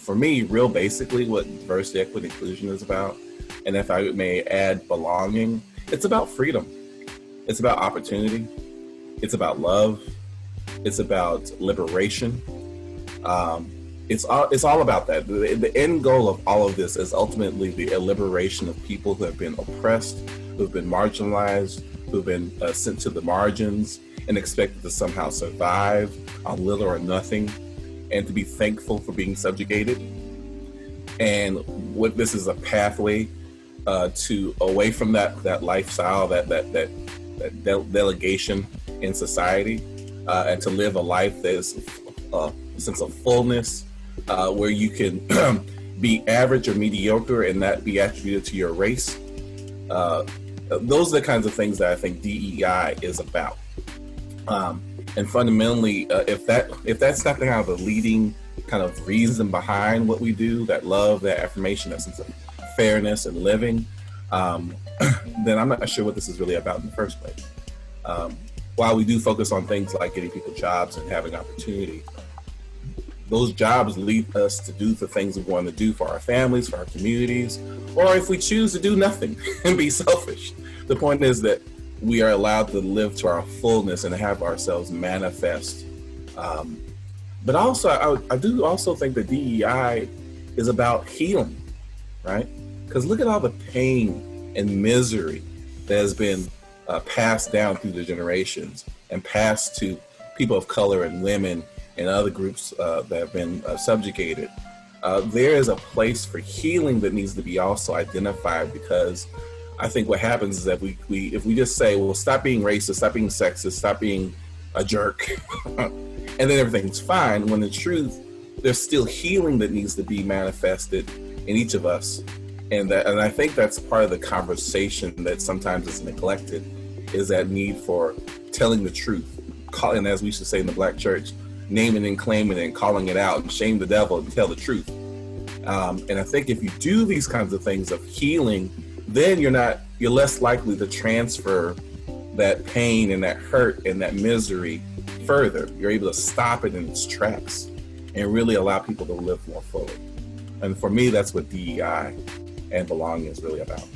for me, real basically what diversity, equity, inclusion is about, and if I may add belonging, it's about freedom. It's about opportunity. It's about love. It's about liberation. It's all about that. The end goal of all of this is ultimately the liberation of people who have been oppressed, who've been marginalized, who've been sent to the margins and expected to somehow survive on little or nothing, and to be thankful for being subjugated. And what this is a pathway to away from that lifestyle, that delegation in society, and to live a life that is a sense of fullness, where you can be average or mediocre and not be attributed to your race. Those are the kinds of things that I think DEI is about. And fundamentally, if that's not kind of the leading kind of reason behind what we do, that love, that affirmation, that sense of fairness and living, then I'm not sure what this is really about in the first place. While we do focus on things like getting people jobs and having opportunity, those jobs lead us to do the things we want to do for our families, for our communities, or if we choose to do nothing and be selfish. The point is that we are allowed to live to our fullness and have ourselves manifest. But also, I do also think that DEI is about healing, right? Because look at all the pain and misery that has been passed down through the generations and passed to people of color and women and other groups that have been subjugated. There is a place for healing that needs to be also identified, because I think what happens is that if we just say, well, stop being racist, stop being sexist, stop being a jerk, and then everything's fine, when in truth, there's still healing that needs to be manifested in each of us. And I think that's part of the conversation that sometimes is neglected, is that need for telling the truth, calling, as we should say in the Black church, naming and claiming and calling it out, and shame the devil and tell the truth. And I think if you do these kinds of things of healing, then you're less likely to transfer that pain and that hurt and that misery further. You're able to stop it in its tracks and really allow people to live more fully. And for me, that's what DEI and belonging is really about.